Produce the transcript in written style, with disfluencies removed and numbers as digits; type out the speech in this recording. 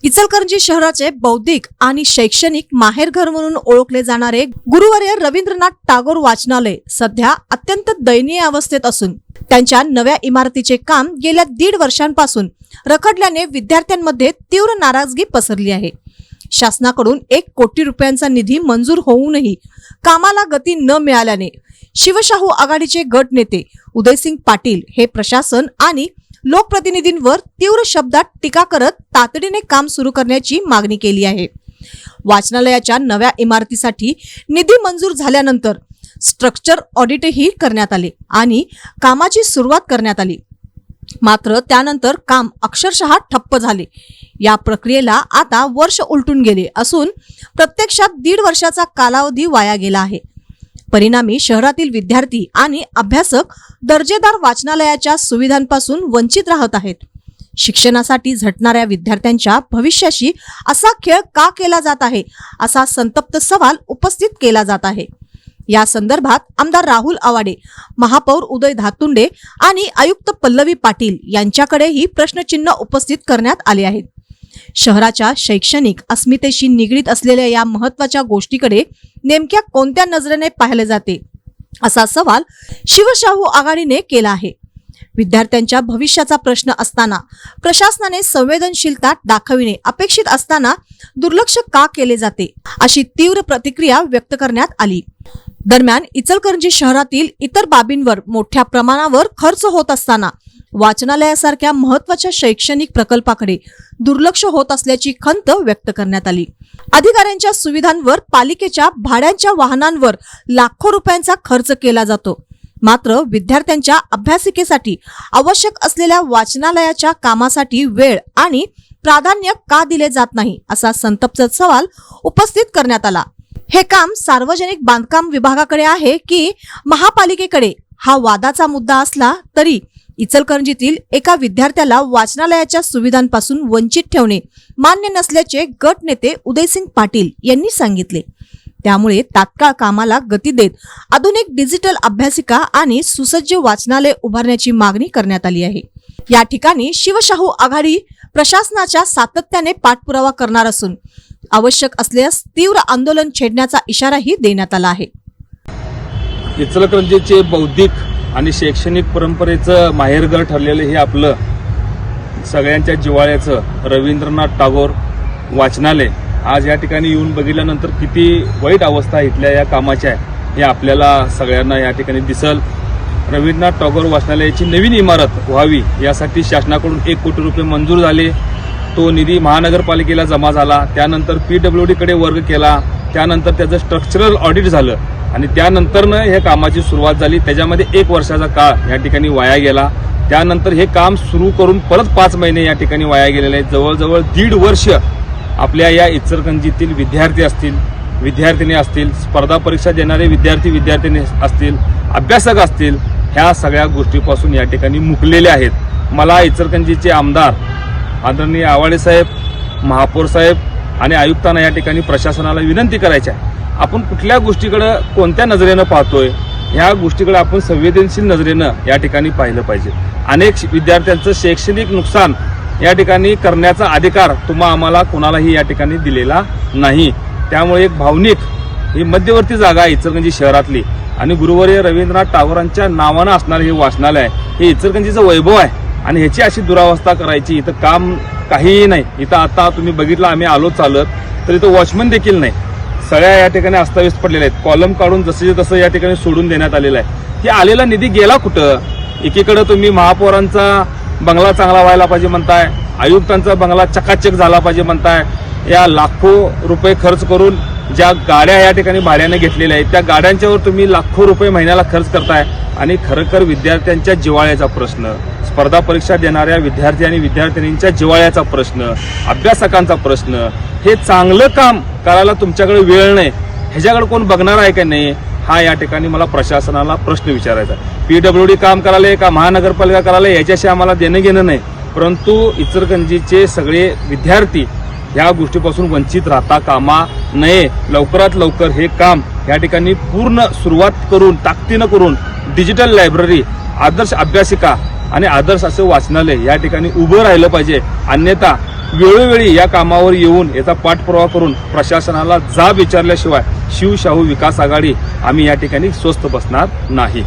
इचलकरंजी शहराचे बौद्धिक आणि शैक्षणिक माहेरघर म्हणून ओळखले जाणारे गुरुवर्य रवींद्रनाथ टागोर वाचनालय सध्या अत्यंत दयनीय अवस्थेत असून त्यांच्या नव्या इमारतीचे काम गेल्या 1.5 वर्षांपासून रखडल्याने विद्यार्थ्यांमध्ये तीव्र नाराजगी पसरली आहे। शासनाकडून 1 कोटी रुपयांचा निधी मंजूर होऊनही कामाला गती न मिळाल्याने शिवशाहू आघाडीचे गट नेते उदयसिंग पाटील हे प्रशासन आणि लोकप्रतिनिधींवर तीव्र शब्दात टीका करत तातडीने काम सुरू करण्याची मागणी केली आहे। वाचनालयाच्या नव्या इमारतीसाठी निधी मंजूर झाल्यानंतर स्ट्रक्चर ऑडिटही करण्यात आले आणि कामाची सुरुवात करण्यात आली, मात्र त्यानंतर काम अक्षरशः ठप्प झाले। या प्रक्रियेला आता वर्ष उलटून गेले असून प्रत्यक्षात 1.5 वर्षाचा कालावधी वाया गेला आहे। परिणामी शहरातील विद्यार्थी आणि अभ्यासक दर्जेदार वाचनालयाच्या सुविधांपासून वंचित राहत आहेत। शिक्षणासाठी झटणाऱ्या विद्यार्थ्यांच्या भविष्याशी असा खेळ का केला जात आहे, असा संतप्त सवाल उपस्थित केला जात आहे। या संदर्भात आमदार राहुल आवाडे, महापौर उदय धातुंडे आणि आयुक्त पल्लवी पाटील यांच्याकडेही प्रश्नचिन्ह उपस्थित करण्यात आले आहेत। शहराच्या शैक्षणिक अस्मितेशी निगडीत असलेल्या या महत्त्वाच्या गोष्टीकडे नेमक्या कोणत्या नजरेने पाहिले जाते, असा सवाल शिवशाहू आघाडीने केला आहे। विद्यार्थ्यांच्या भविष्याचा प्रश्न असताना प्रशासनाने संवेदनशीलता दाखविणे अपेक्षित असताना दुर्लक्ष का केले जाते, अशी तीव्र प्रतिक्रिया व्यक्त करण्यात आली। दरम्यान इचलकरंजी शहरातील इतर बाबींवर मोठ्या प्रमाणावर खर्च होत असताना वाचनालयासारख्या महत्त्वाच्या शैक्षणिक प्रकल्पाकडे दुर्लक्ष होत असल्याची खंत व्यक्त करण्यात आली। अधिकाऱ्यांच्या सुविधांवर पालिकेच्या भाड्यांच्या वाहनांवर लाखो रुपयांचा खर्च केला जातो, मात्र विद्यार्थ्यांच्या अभ्यासिकेसाठी आवश्यक असलेल्या वाचनालयाच्या कामासाठी वेळ आणि प्राधान्य का दिले जात नाही, असा संतप्त सवाल उपस्थित करण्यात आला। हे काम सार्वजनिक बांधकाम विभागाकडे आहे की महापालिकेकडे, हा वादाचा मुद्दा असला तरी इचलकरंजीतील एका विद्यार्थ्याला वाचनालयाच्या सुविधांपासून वंचित ठेवणे मान्य नसल्याचे गट नेते उदयसिंग पाटील यांनी सांगितले। त्यामुळे तात्काळ कामाला गती देत आधुनिक डिजिटल अभ्यासिका आणि सुसज्ज वाचनालय उभारण्याची मागणी करण्यात आली आहे। या ठिकाणी शिवशाहू आघाडी प्रशासनाच्या सातत्याने पाठपुरावा करणार असून आवश्यक असल्यास तीव्र आंदोलन छेडण्याचा इशाराही देण्यात आला आहे। इचलकरंजीचे बौद्धिक आणि शैक्षणिक परंपरेचं माहेरघर ठरलेलं हे आपलं सगळ्यांच्या जिव्हाळ्याचं रवींद्रनाथ टागोर वाचनालय आज या ठिकाणी येऊन बघितल्यानंतर किती वाईट अवस्था इथल्या या कामाची आहे हे आपल्याला सगळ्यांना या ठिकाणी दिसल। रवींद्रनाथ टागोर वाचनालयाची नवीन इमारत व्हावी यासाठी शासनाकडून 1 कोटी रुपये मंजूर झाले। तो निधी महानगरपालिकेला जमा झाला, त्यानंतर PWD कडे वर्ग केला, त्यानंतर त्याचं स्ट्रक्चरल ऑडिट झालं आणि त्यानंतरनं हे कामाची सुरुवात झाली। त्याच्यामध्ये 1 वर्षाचा काळ या ठिकाणी वाया गेला। त्यानंतर हे काम सुरू करून परत 5 महिने या ठिकाणी वाया गेलेले आहेत। जवळजवळ 1.5 वर्ष आपल्या या इचलकरंजीतील विद्यार्थी असतील, विद्यार्थिनी असतील, स्पर्धा परीक्षा देणारे विद्यार्थी असतील, अभ्यासक असतील, ह्या सगळ्या गोष्टीपासून या ठिकाणी मुकलेले आहेत। मला इचलकरंजीचे आमदार आदरणीय आवाडे साहेब, महापौर साहेब आणि आयुक्तांना या ठिकाणी प्रशासनाला विनंती करायची आहे, आपण कुठल्या गोष्टीकडे कोणत्या नजरेनं पाहतोय, ह्या गोष्टीकडे आपण संवेदनशील नजरेनं या ठिकाणी पाहिलं पाहिजे। अनेक विद्यार्थ्यांचं शैक्षणिक नुकसान या ठिकाणी करण्याचा अधिकार आम्हाला कोणालाही या ठिकाणी दिलेला नाही। त्यामुळे एक भावनिक ही मध्यवर्ती जागा आहे इचलकरंजी शहरातली आणि गुरुवर्य रवींद्रनाथ टागोरांच्या नावानं असणारे हे वाचनालय हे इचलकरंजीचं वैभव आहे आणि ह्याची अशी दुरावस्था करायची, इथं काम काहीही नाही। इथं आता तुम्ही बघितलं, आम्ही आलो चालत तर इथं वॉचमन देखील नाही, सगळ्या या ठिकाणी अस्ताव्यस्त पडलेल्या आहेत। कॉलम काढून जसे तसं या ठिकाणी सोडून देण्यात आलेला आहे। हे आलेला निधी गेला कुठं? एकीकडे तुम्ही महापौरांचा बंगला चांगला व्हायला पाहिजे म्हणताय, आयुक्तांचा बंगला चकाचक झाला पाहिजे म्हणताय, या लाखो रुपये खर्च करून ज्या गाड्या या ठिकाणी भाड्याने घेतलेल्या आहेत त्या गाड्यांच्यावर तुम्ही लाखो रुपये महिन्याला खर्च करताय आणि खरंखर विद्यार्थ्यांच्या जिव्हाळ्याचा प्रश्न, स्पर्धा परीक्षा देणाऱ्या विद्यार्थी आणि विद्यार्थिनींच्या जिव्हाळ्याचा प्रश्न, अभ्यासकांचा प्रश्न, हे चांगलं काम करायला तुमच्याकडे वेळ नाही, ह्याच्याकडे कोण बघणार आहे का नाही, हा या ठिकाणी मला प्रशासनाला प्रश्न विचारायचा। PWD काम करायला का महानगरपालिका करायला याच्याशी आम्हाला देणं घेणं नाही, परंतु इचलकरंजीचे सगळे विद्यार्थी ह्या गोष्टीपासून वंचित राहता कामा नये। लवकरात लवकर हे काम या ठिकाणी पूर्ण सुरुवात करून ताकदीनं करून डिजिटल लायब्ररी, आदर्श अभ्यासिका आणि आदर्श असं वाचनालय या ठिकाणी उभं राहिलं पाहिजे, अन्यथा वेळोवेळी या कामावर येऊन याचा पाठपुरावा करून प्रशासनाला जाब विचारल्याशिवाय शिवशाहू विकास आघाडी आम्ही या ठिकाणी स्वस्थ बसणार नाही.